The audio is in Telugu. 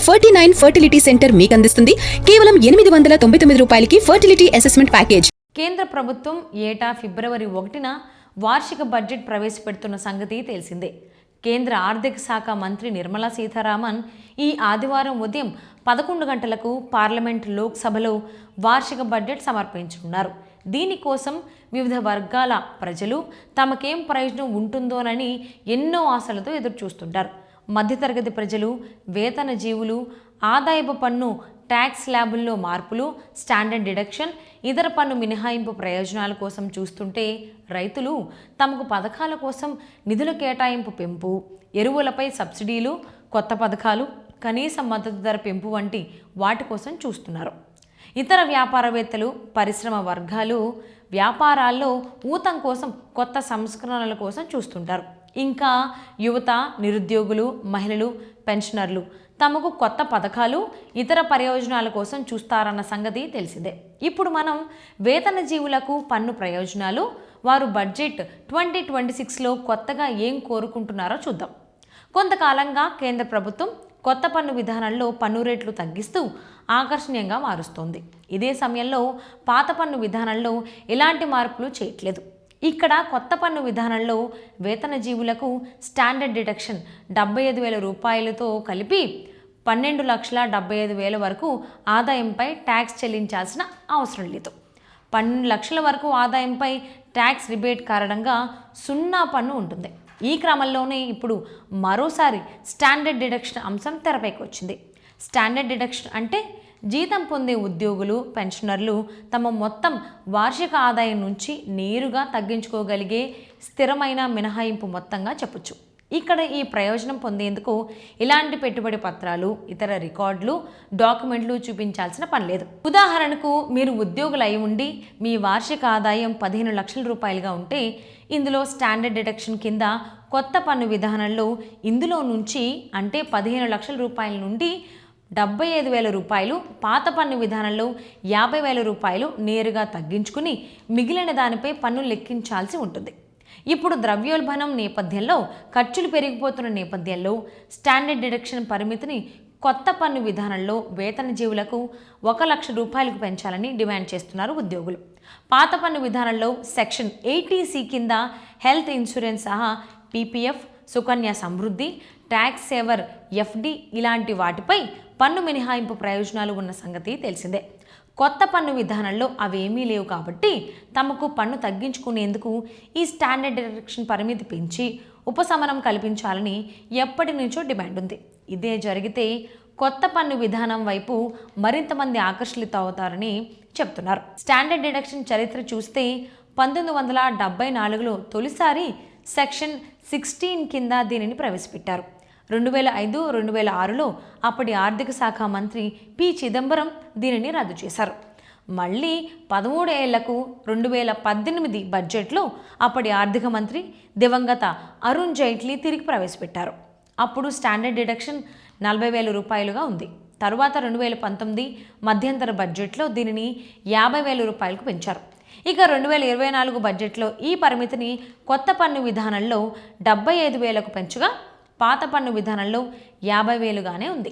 49 ఫర్టిలిటీ సెంటర్ మీకు అందిస్తుంది కేవలం 899 రూపాయలకి ఫర్టిలిటీ అసెస్మెంట్ ప్యాకేజ్. కేంద్ర ప్రభుత్వం ఏటా ఫిబ్రవరి 1న వార్షిక బడ్జెట్ ప్రవేశపెడుతున్న సంగతి తెలిసిందే. కేంద్ర ఆర్థిక శాఖ మంత్రి నిర్మలా సీతారామన్ ఈ ఆదివారం ఉదయం 11 గంటలకు పార్లమెంట్ లోక్సభలో వార్షిక బడ్జెట్ సమర్పించనున్నారు. దీనికోసం వివిధ వర్గాల ప్రజలు తమకేం ప్రయోజనం ఉంటుందోనని ఎన్నో ఆశలతో ఎదురుచూస్తుంటారు. మధ్యతరగతి ప్రజలు, వేతన జీవులు, ఆదాయపు పన్ను ట్యాక్స్ స్లాబుల్లో మార్పులు, స్టాండర్డ్ డిడక్షన్, ఇతర పన్ను మినహాయింపు ప్రయోజనాల కోసం చూస్తుంటే రైతులు తమకు పథకాల కోసం నిధుల కేటాయింపు పెంపు, ఎరువులపై సబ్సిడీలు, కొత్త పథకాలు, కనీస మద్దతు ధర పెంపు వంటి వాటి కోసం చూస్తున్నారు. ఇతర వ్యాపారవేత్తలు, పరిశ్రమ వర్గాలు వ్యాపారాల్లో ఊతం కోసం, కొత్త సంస్కరణల కోసం చూస్తుంటారు. ఇంకా యువత, నిరుద్యోగులు, మహిళలు, పెన్షనర్లు తమకు కొత్త పథకాలు, ఇతర ప్రయోజనాల కోసం చూస్తారన్న సంగతి తెలిసిందే. ఇప్పుడు మనం వేతన జీవులకు పన్ను ప్రయోజనాలు, వారు బడ్జెట్ 2026లో కొత్తగా ఏం కోరుకుంటున్నారో చూద్దాం. కొంతకాలంగా కేంద్ర ప్రభుత్వం కొత్త పన్ను విధానంలో పన్ను రేట్లు తగ్గిస్తూ ఆకర్షణీయంగా మారుస్తోంది. ఇదే సమయంలో పాత పన్ను విధానంలో ఎలాంటి మార్పులు చేయట్లేదు. ఇక్కడ కొత్త పన్ను విధానంలో వేతన జీవులకు స్టాండర్డ్ డిడక్షన్ 75,000 రూపాయలతో కలిపి 12,75,000 వరకు ఆదాయంపై ట్యాక్స్ చెల్లించాల్సిన అవసరం లేదు. 12 లక్షల వరకు ఆదాయంపై ట్యాక్స్ రిబేట్ కారణంగా 0 పన్ను ఉంటుంది. ఈ క్రమంలోనే ఇప్పుడు మరోసారి స్టాండర్డ్ డిడక్షన్ అంశం తెరపైకి వచ్చింది. స్టాండర్డ్ డిడక్షన్ అంటే జీతం పొందే ఉద్యోగులు, పెన్షనర్లు తమ మొత్తం వార్షిక ఆదాయం నుంచి నేరుగా తగ్గించుకోగలిగే స్థిరమైన మినహాయింపు మొత్తంగా చెప్పొచ్చు. ఇక్కడ ఈ ప్రయోజనం పొందేందుకు ఇలాంటి పెట్టుబడి పత్రాలు, ఇతర రికార్డులు, డాక్యుమెంట్లు చూపించాల్సిన పని లేదు. ఉదాహరణకు మీరు ఉద్యోగులు అయి ఉండి మీ వార్షిక ఆదాయం 15 లక్షల రూపాయలుగా ఉంటే ఇందులో స్టాండర్డ్ డిడక్షన్ కింద కొత్త పన్ను విధానంలో ఇందులో నుంచి అంటే 15 లక్షల రూపాయల నుండి 75,000 రూపాయలు, పాత పన్ను విధానంలో 50,000 రూపాయలు నేరుగా తగ్గించుకుని మిగిలిన దానిపై పన్ను లెక్కించాల్సి ఉంటుంది. ఇప్పుడు ద్రవ్యోల్బణం నేపథ్యంలో, ఖర్చులు పెరిగిపోతున్న నేపథ్యంలో స్టాండర్డ్ డిడక్షన్ పరిమితిని కొత్త పన్ను విధానంలో వేతన జీవులకు 1 లక్ష రూపాయలకు పెంచాలని డిమాండ్ చేస్తున్నారు ఉద్యోగులు. పాత పన్ను విధానంలో సెక్షన్ 80C కింద హెల్త్ ఇన్సూరెన్స్ సహా PPF, Sukanya Samriddhi, tax saver FD ఇలాంటి వాటిపై పన్ను మినహాయింపు ప్రయోజనాలు ఉన్న సంగతి తెలిసిందే. కొత్త పన్ను విధానంలో అవేమీ లేవు కాబట్టి తమకు పన్ను తగ్గించుకునేందుకు ఈ స్టాండర్డ్ డిడక్షన్ పరిమితి పెంచి ఉపశమనం కల్పించాలని ఎప్పటి నుంచో డిమాండ్ ఉంది. ఇదే జరిగితే కొత్త పన్ను విధానం వైపు మరింత మంది ఆకర్షితులవుతారని చెప్తున్నారు. స్టాండర్డ్ డిడక్షన్ చరిత్ర చూస్తే 1974లో తొలిసారి సెక్షన్ 16 కింద దీనిని ప్రవేశపెట్టారు. 2005, 2006లో అప్పటి ఆర్థిక శాఖ మంత్రి పి చిదంబరం దీనిని రద్దు చేశారు. మళ్ళీ 13 ఏళ్లకు 2018 బడ్జెట్లో అప్పటి ఆర్థిక మంత్రి దివంగత అరుణ్ జైట్లీ తిరిగి ప్రవేశపెట్టారు. అప్పుడు స్టాండర్డ్ డిడక్షన్ 40,000 రూపాయలుగా ఉంది. తరువాత 2019 మధ్యంతర బడ్జెట్లో దీనిని 50,000 రూపాయలకు పెంచారు. ఇక 2024 బడ్జెట్లో ఈ పరిమితిని కొత్త పన్ను విధానంలో 75,000కు పెంచగా పాత పన్ను విధానంలో 50,000గానే ఉంది.